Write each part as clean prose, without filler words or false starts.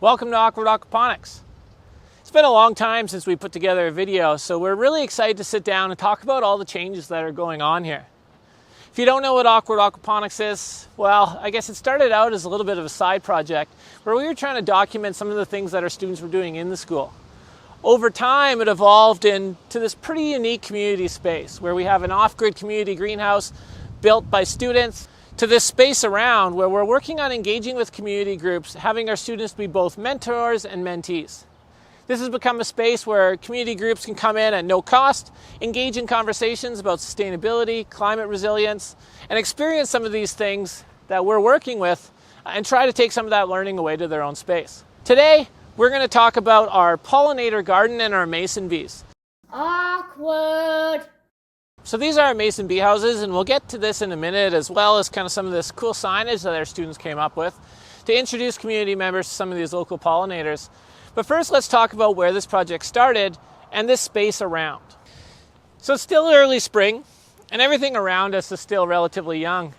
Welcome to Awkward Aquaponics. It's been a long time since we put together a video, so we're really excited to sit down and talk about all the changes that are going on here. If you don't know what Awkward Aquaponics is, well, I guess it started out as a little bit of a side project where we were trying to document some of the things that our students were doing in the school. Over time, it evolved into this pretty unique community space where we have an off-grid community greenhouse built by students, to this space around where we're working on engaging with community groups, having our students be both mentors and mentees. This has become a space where community groups can come in at no cost, engage in conversations about sustainability, climate resilience, and experience some of these things that we're working with and try to take some of that learning away to their own space. Today, we're going to talk about our pollinator garden and our mason bees. Awkward! So these are our mason bee houses, and we'll get to this in a minute, as well as kind of some of this cool signage that our students came up with to introduce community members to some of these local pollinators. But first, let's talk about where this project started and this space around. So it's still early spring, and everything around us is still relatively young.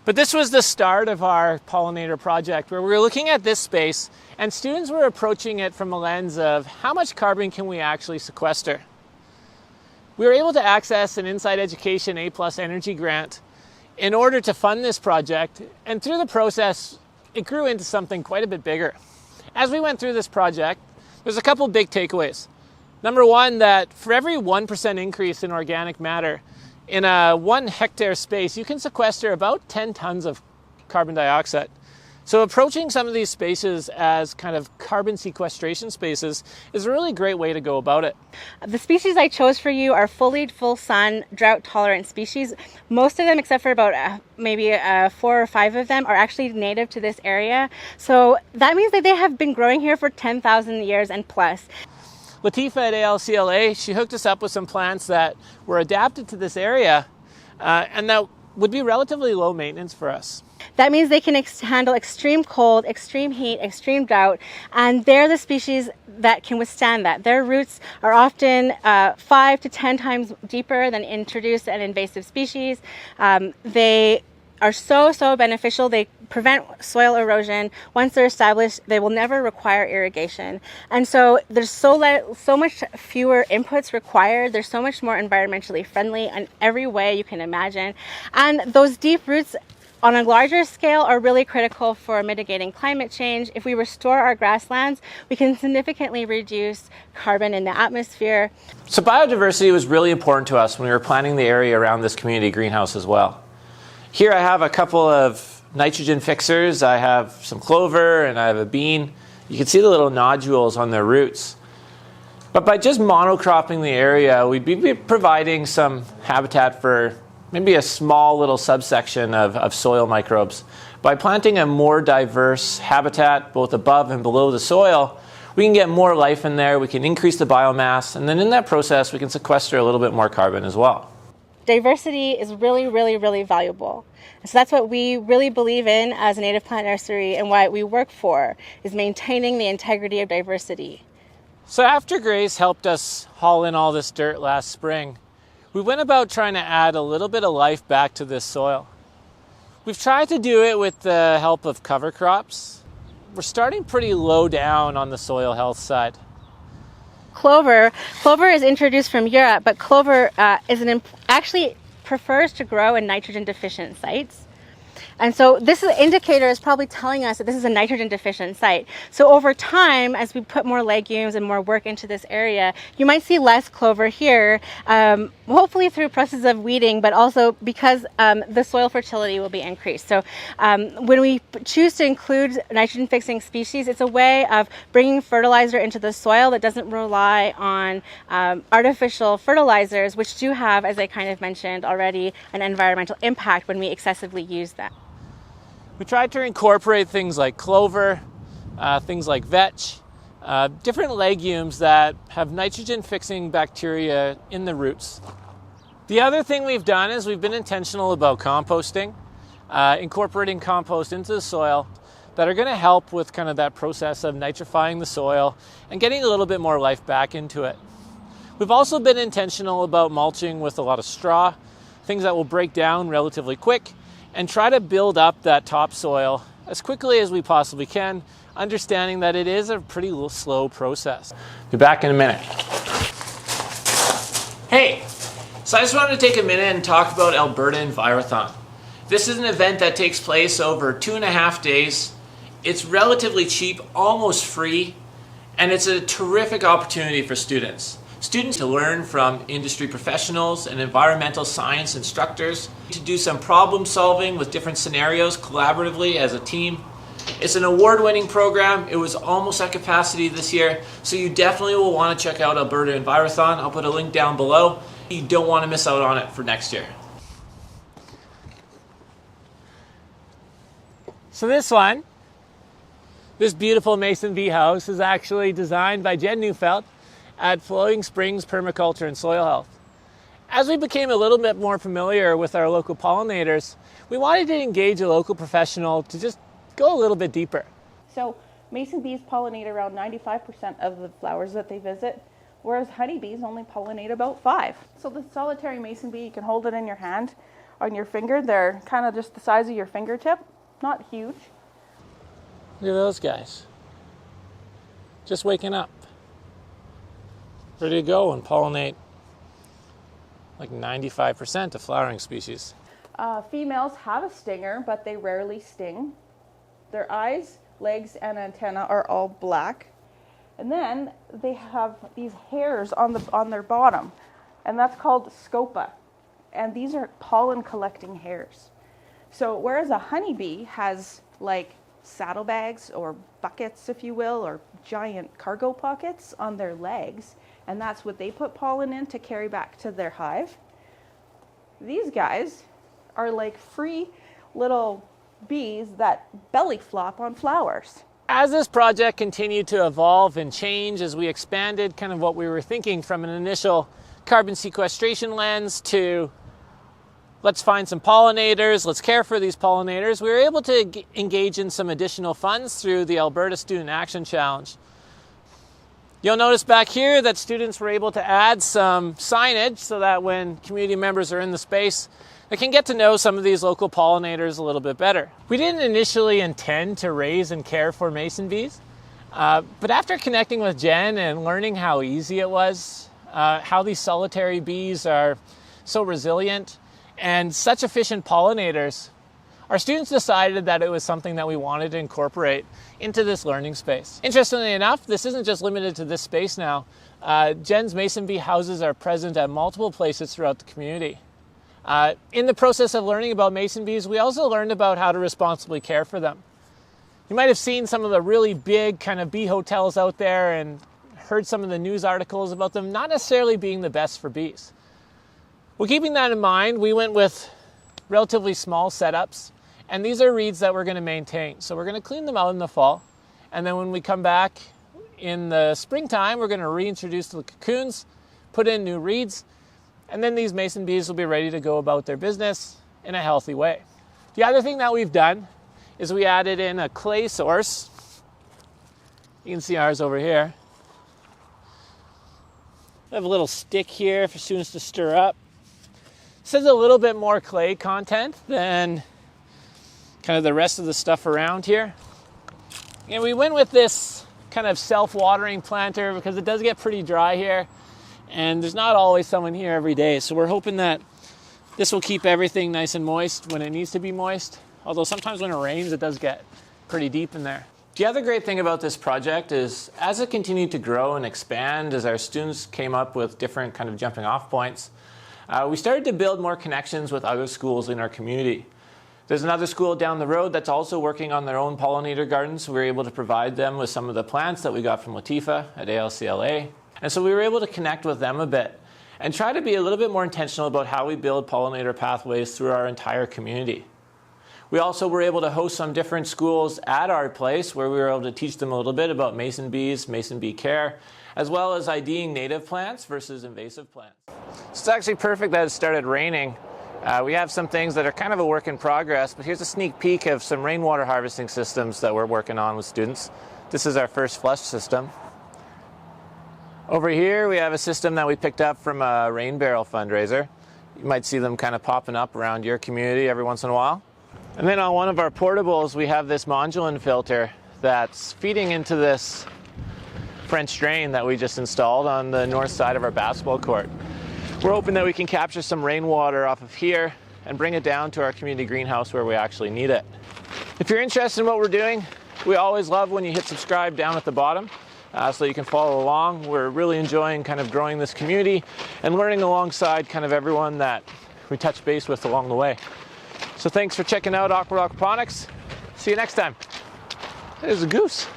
But this was the start of our pollinator project, where we were looking at this space, and students were approaching it from a lens of how much carbon can we actually sequester. We were able to access an Inside Education A+ Energy grant in order to fund this project, and through the process, it grew into something quite a bit bigger. As we went through this project, there's a couple big takeaways. Number one, that for every 1% increase in organic matter in a 1 hectare space, you can sequester about 10 tons of carbon dioxide. So approaching some of these spaces as kind of carbon sequestration spaces is a really great way to go about it. The species I chose for you are full sun, drought-tolerant species. Most of them, except for about maybe 4 or 5 of them, are actually native to this area. So that means that they have been growing here for 10,000 years and plus. Latifa at ALCLA, she hooked us up with some plants that were adapted to this area and that would be relatively low maintenance for us. That means they can handle extreme cold, extreme heat, extreme drought, and they're the species that can withstand that. Their roots are often 5 to 10 times deeper than introduced and invasive species. They are so beneficial. They prevent soil erosion. Once they're established, they will never require irrigation. And so there's so much fewer inputs required. They're so much more environmentally friendly in every way you can imagine. And those deep roots on a larger scale are really critical for mitigating climate change. If we restore our grasslands, we can significantly reduce carbon in the atmosphere. So biodiversity was really important to us when we were planning the area around this community greenhouse as well. Here I have a couple of nitrogen fixers. I have some clover and I have a bean. You can see the little nodules on their roots. But by just monocropping the area, we'd be providing some habitat for maybe a small little subsection of soil microbes. By planting a more diverse habitat, both above and below the soil, we can get more life in there, we can increase the biomass, and then in that process, we can sequester a little bit more carbon as well. Diversity is really valuable. So that's what we really believe in as a native plant nursery, and what we work for is maintaining the integrity of diversity. So after Grace helped us haul in all this dirt last spring, we went about trying to add a little bit of life back to this soil. We've tried to do it with the help of cover crops. We're starting pretty low down on the soil health side. Clover is introduced from Europe, but clover actually prefers to grow in nitrogen deficient sites. And so this indicator is probably telling us that this is a nitrogen deficient site. So over time, as we put more legumes and more work into this area, you might see less clover here, hopefully through process of weeding, but also because the soil fertility will be increased. So when we choose to include nitrogen fixing species, it's a way of bringing fertilizer into the soil that doesn't rely on artificial fertilizers, which do have, as I kind of mentioned already, an environmental impact when we excessively use them. We tried to incorporate things like clover, things like vetch, different legumes that have nitrogen-fixing bacteria in the roots. The other thing we've done is we've been intentional about composting, incorporating compost into the soil that are going to help with kind of that process of nitrifying the soil and getting a little bit more life back into it. We've also been intentional about mulching with a lot of straw, things that will break down relatively quick, and try to build up that topsoil as quickly as we possibly can, understanding that it is a pretty slow process. Be back in a minute. Hey, so I just wanted to take a minute and talk about Alberta Envirothon. This is an event that takes place over 2.5 days. It's relatively cheap, almost free, and it's a terrific opportunity for students. Students to learn from industry professionals and environmental science instructors, to do some problem solving with different scenarios collaboratively as a team. It's an award-winning program. It was almost at capacity this year, so you definitely will want to check out Alberta Envirothon. I'll put a link down below. You don't want to miss out on it for next year. So this beautiful mason bee house is actually designed by Jen Neufeld at Flowing Springs Permaculture and Soil Health. As we became a little bit more familiar with our local pollinators, we wanted to engage a local professional to just go a little bit deeper. So mason bees pollinate around 95% of the flowers that they visit, whereas honeybees only pollinate about 5%. So the solitary mason bee, you can hold it in your hand, on your finger. They're kind of just the size of your fingertip, not huge. Look at those guys. Just waking up. Ready to go and pollinate like 95% of flowering species. Females have a stinger, but they rarely sting. Their eyes, legs, and antenna are all black. And then they have these hairs on their bottom, and that's called scopa. And these are pollen collecting hairs. So whereas a honeybee has like saddlebags or buckets, if you will, or giant cargo pockets on their legs, and that's what they put pollen in to carry back to their hive. These guys are like free little bees that belly flop on flowers. As this project continued to evolve and change, as we expanded kind of what we were thinking from an initial carbon sequestration lens to let's find some pollinators, let's care for these pollinators, we were able to engage in some additional funds through the Alberta Student Action Challenge. You'll notice back here that students were able to add some signage so that when community members are in the space, they can get to know some of these local pollinators a little bit better. We didn't initially intend to raise and care for mason bees, but after connecting with Jen and learning how easy it was, how these solitary bees are so resilient and such efficient pollinators, our students decided that it was something that we wanted to incorporate into this learning space. Interestingly enough, this isn't just limited to this space now. Jen's mason bee houses are present at multiple places throughout the community. In the process of learning about mason bees, we also learned about how to responsibly care for them. You might have seen some of the really big kind of bee hotels out there and heard some of the news articles about them not necessarily being the best for bees. Well, keeping that in mind, we went with relatively small setups, and these are reeds that we're going to maintain. So we're going to clean them out in the fall, and then when we come back in the springtime, we're going to reintroduce the cocoons, put in new reeds, and then these mason bees will be ready to go about their business in a healthy way. The other thing that we've done is we added in a clay source. You can see ours over here. We have a little stick here for students to stir up. This has a little bit more clay content than kind of the rest of the stuff around here. And we went with this kind of self-watering planter because it does get pretty dry here. And there's not always someone here every day. So we're hoping that this will keep everything nice and moist when it needs to be moist. Although sometimes when it rains, it does get pretty deep in there. The other great thing about this project is as it continued to grow and expand, as our students came up with different kind of jumping off points, we started to build more connections with other schools in our community. There's another school down the road that's also working on their own pollinator gardens. We were able to provide them with some of the plants that we got from Latifa at ALCLA. And so we were able to connect with them a bit and try to be a little bit more intentional about how we build pollinator pathways through our entire community. We also were able to host some different schools at our place where we were able to teach them a little bit about mason bees, mason bee care, as well as IDing native plants versus invasive plants. It's actually perfect that it started raining. We have some things that are kind of a work in progress, but here's a sneak peek of some rainwater harvesting systems that we're working on with students. This is our first flush system. Over here we have a system that we picked up from a rain barrel fundraiser. You might see them kind of popping up around your community every once in a while. And then on one of our portables, we have this modulin filter that's feeding into this French drain that we just installed on the north side of our basketball court. We're hoping that we can capture some rainwater off of here and bring it down to our community greenhouse where we actually need it. If you're interested in what we're doing, we always love when you hit subscribe down at the bottom so you can follow along. We're really enjoying kind of growing this community and learning alongside kind of everyone that we touch base with along the way. So thanks for checking out Awkward Aquaponics. See you next time. There's a goose.